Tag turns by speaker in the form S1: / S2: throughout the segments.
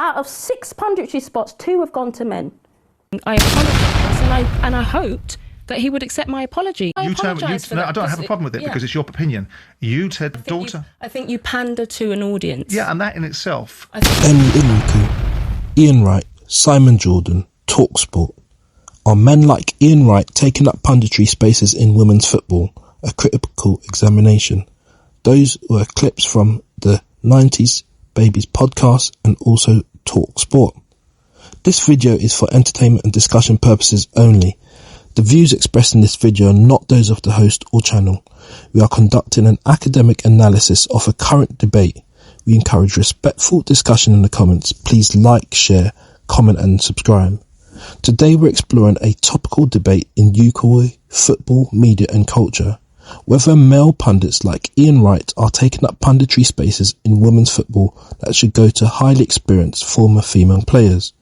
S1: Out of 6 punditry spots, 2 have gone to men.
S2: I apologise, and I hoped that he would accept my apology.
S3: I don't have a problem with it because it's your opinion. You said daughter.
S2: I think you pander to an audience.
S3: Yeah, and that in itself.
S4: ALUKO, Ian Wright, Simon Jordan, TalkSport. Are men like Ian Wright taking up punditry spaces in women's football? A critical examination. Those were clips from the 90s Babies podcast and also TalkSport. This video is for entertainment and discussion purposes only. The views expressed in this video are not those of the host or channel. We are conducting an academic analysis of a current debate. We encourage respectful discussion in the comments. Please like, share, comment and subscribe. Today we're exploring a topical debate in UK football, media and culture. Whether male pundits like Ian Wright are taking up punditry spaces in women's football that should go to highly experienced former female players.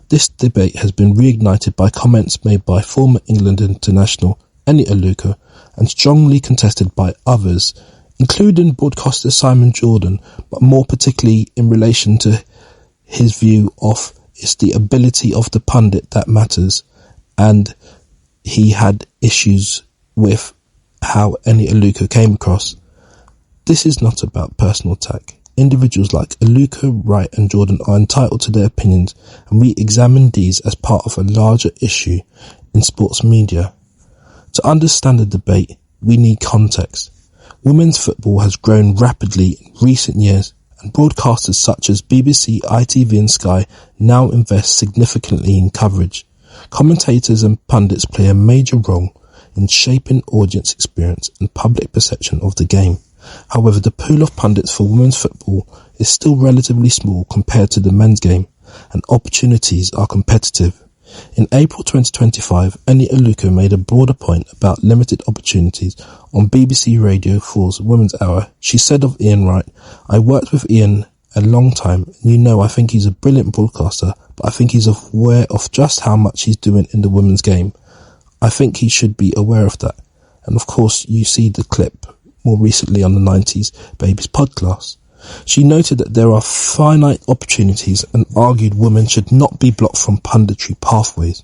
S4: This debate has been reignited by comments made by former England international ENI ALUKO and strongly contested by others, including broadcaster Simon Jordan, but more particularly in relation to his view of it's the ability of the pundit that matters, and he had issues with how ENI ALUKO came across. This is not about personal attack. Individuals like ALUKO, Wright and Jordan are entitled to their opinions, and we examine these as part of a larger issue in sports media. To understand the debate, we need context. Women's football has grown rapidly in recent years, and broadcasters such as BBC, ITV and Sky now invest significantly in coverage. Commentators and pundits play a major role in shaping audience experience and public perception of the game. However, the pool of pundits for women's football is still relatively small compared to the men's game, and opportunities are competitive. In April 2025, ENI ALUKO made a broader point about limited opportunities on BBC Radio 4's Women's Hour. She said of Ian Wright, "I worked with Ian a long time, and I think he's a brilliant broadcaster, but I think he's aware of just how much he's doing in the women's game. I think he should be aware of that." And of course, you see the clip more recently on the 90s Babies podcast. She noted that there are finite opportunities and argued women should not be blocked from punditry pathways.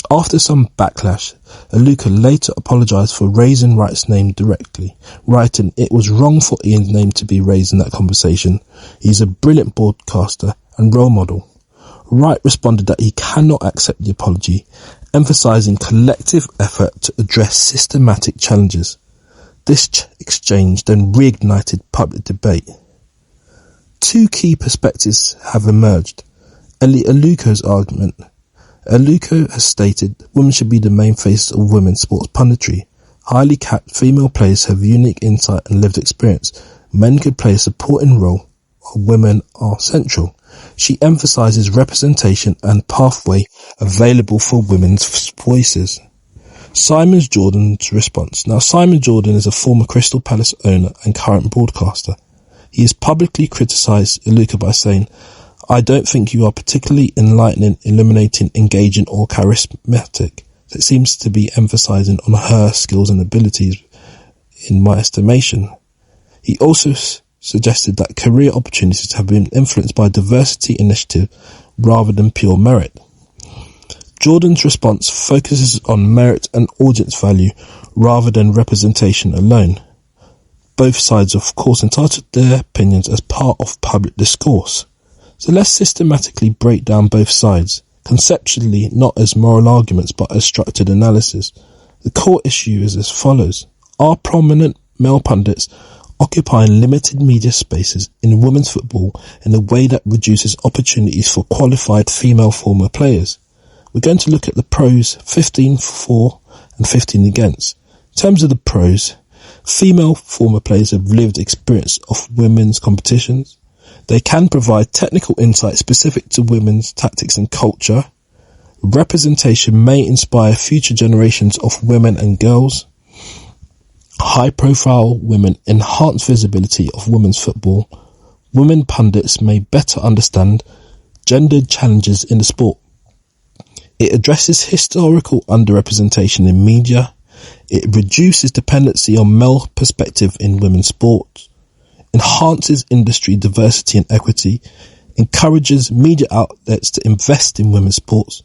S4: After some backlash, ALUKO later apologised for raising Wright's name directly, writing, "It was wrong for Ian's name to be raised in that conversation. He's a brilliant broadcaster and role model." Wright responded that he cannot accept the apology, emphasising collective effort to address systematic challenges. This exchange then reignited public debate. 2 key perspectives have emerged. ENI ALUKO's argument. ALUKO has stated women should be the main face of women's sports punditry. Highly capped female players have unique insight and lived experience. Men could play a supporting role, while women are central. She emphasises representation and pathway available for women's voices. Simon Jordan's response. Now, Simon Jordan is a former Crystal Palace owner and current broadcaster. He has publicly criticised ALUKO by saying, "I don't think you are particularly enlightening, illuminating, engaging or charismatic." It seems to be emphasising on her skills and abilities, in my estimation. He also suggested that career opportunities have been influenced by diversity initiative rather than pure merit. Jordan's response focuses on merit and audience value rather than representation alone. Both sides, of course, entitled their opinions as part of public discourse. So let's systematically break down both sides, conceptually not as moral arguments but as structured analysis. The core issue is as follows. Are prominent male pundits occupying limited media spaces in women's football in a way that reduces opportunities for qualified female former players? We're going to look at the pros, 15 for and 15 against. In terms of the pros, female former players have lived experience of women's competitions. They can provide technical insight specific to women's tactics and culture. Representation may inspire future generations of women and girls. High-profile women enhance visibility of women's football. Women pundits may better understand gendered challenges in the sport. It addresses historical underrepresentation in media. It reduces dependency on male perspective in women's sport. Enhances industry diversity and equity. encourages media outlets to invest in women's sports,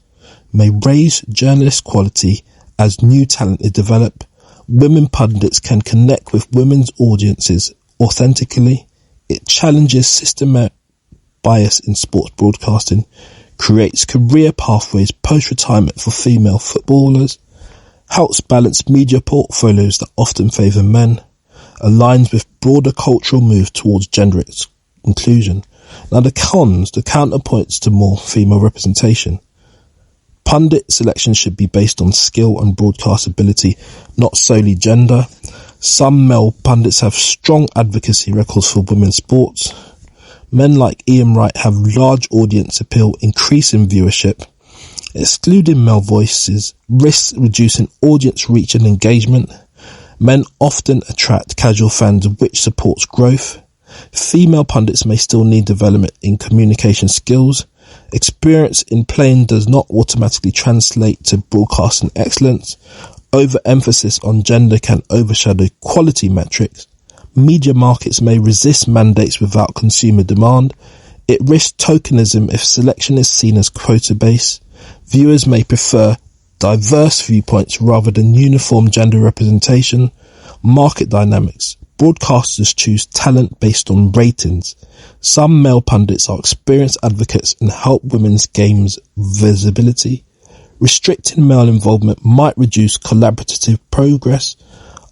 S4: may raise journalist quality as new talent is developed, women pundits can connect with women's audiences authentically, it challenges systematic bias in sports broadcasting, creates career pathways post-retirement for female footballers, helps balance media portfolios that often favour men, aligns with broader cultural move towards gender inclusion. Now the cons, the counterpoints to more female representation. Pundit selection should be based on skill and broadcast ability, not solely gender. Some male pundits have strong advocacy records for women's sports. Men like Ian Wright have large audience appeal, increasing viewership. Excluding male voices risks reducing audience reach and engagement. Men often attract casual fans, which supports growth. Female pundits may still need development in communication skills. Experience in playing does not automatically translate to broadcasting excellence. Overemphasis on gender can overshadow quality metrics. Media markets may resist mandates without consumer demand. It risks tokenism if selection is seen as quota-based. Viewers may prefer diverse viewpoints rather than uniform gender representation. Market dynamics. Broadcasters choose talent based on ratings. Some male pundits are experienced advocates and help women's games visibility. Restricting male involvement might reduce collaborative progress.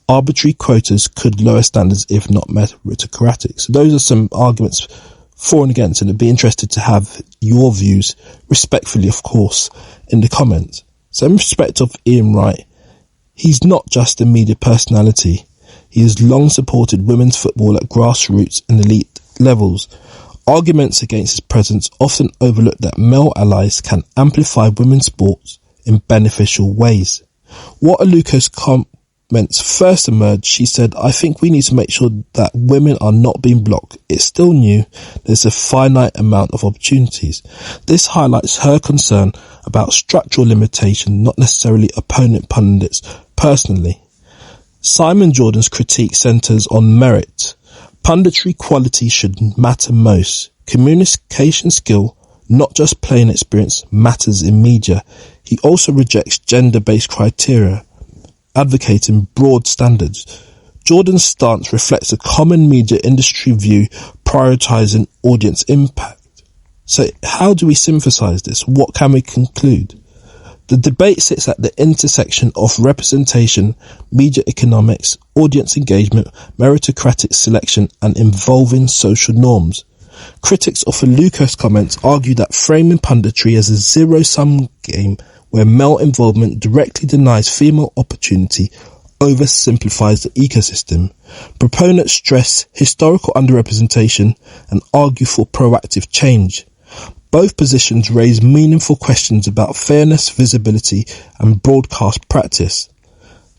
S4: Arbitrary quotas could lower standards if not meritocratic. So those are some arguments for and against, and I'd be interested to have your views, respectfully of course, in the comments. So in respect of Ian Wright, he's not just a media personality. He has long supported women's football at grassroots and elite levels. Arguments against his presence often overlook that male allies can amplify women's sports in beneficial ways. What ALUKO's comments first emerged, she said, "I think we need to make sure that women are not being blocked. It's still new. There's a finite amount of opportunities." This highlights her concern about structural limitation, not necessarily opponent pundits personally. Simon Jordan's critique centres on merit. Punditry quality should matter most. Communication skill, not just playing experience, matters in media. He also rejects gender-based criteria, advocating broad standards. Jordan's stance reflects a common media industry view prioritising audience impact. So how do we synthesise this? What can we conclude? The debate sits at the intersection of representation, media economics, audience engagement, meritocratic selection, and evolving social norms. Critics of ALUKO's comments argue that framing punditry as a zero-sum game where male involvement directly denies female opportunity oversimplifies the ecosystem. Proponents stress historical underrepresentation and argue for proactive change. Both positions raise meaningful questions about fairness, visibility, and broadcast practice.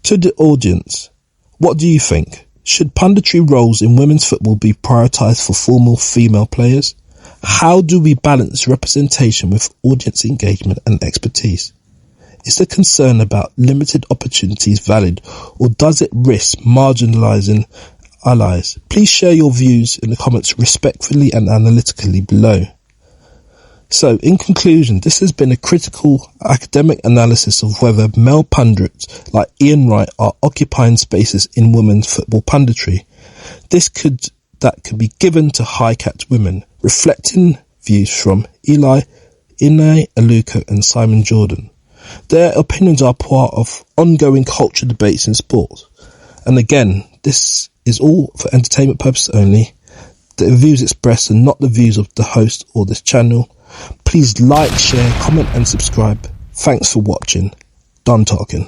S4: To the audience, what do you think? Should punditry roles in women's football be prioritised for formal female players? How do we balance representation with audience engagement and expertise? Is the concern about limited opportunities valid, or does it risk marginalising allies? Please share your views in the comments respectfully and analytically below. So, in conclusion, this has been a critical academic analysis of whether male pundits like Ian Wright are occupying spaces in women's football punditry. That could be given to high-capped women, reflecting views from ENI, ALUKO and Simon Jordan. Their opinions are part of ongoing culture debates in sport. And again, this is all for entertainment purposes only. The views expressed are not the views of the host or this channel. Please like, share, comment and subscribe. Thanks for watching. Done talking.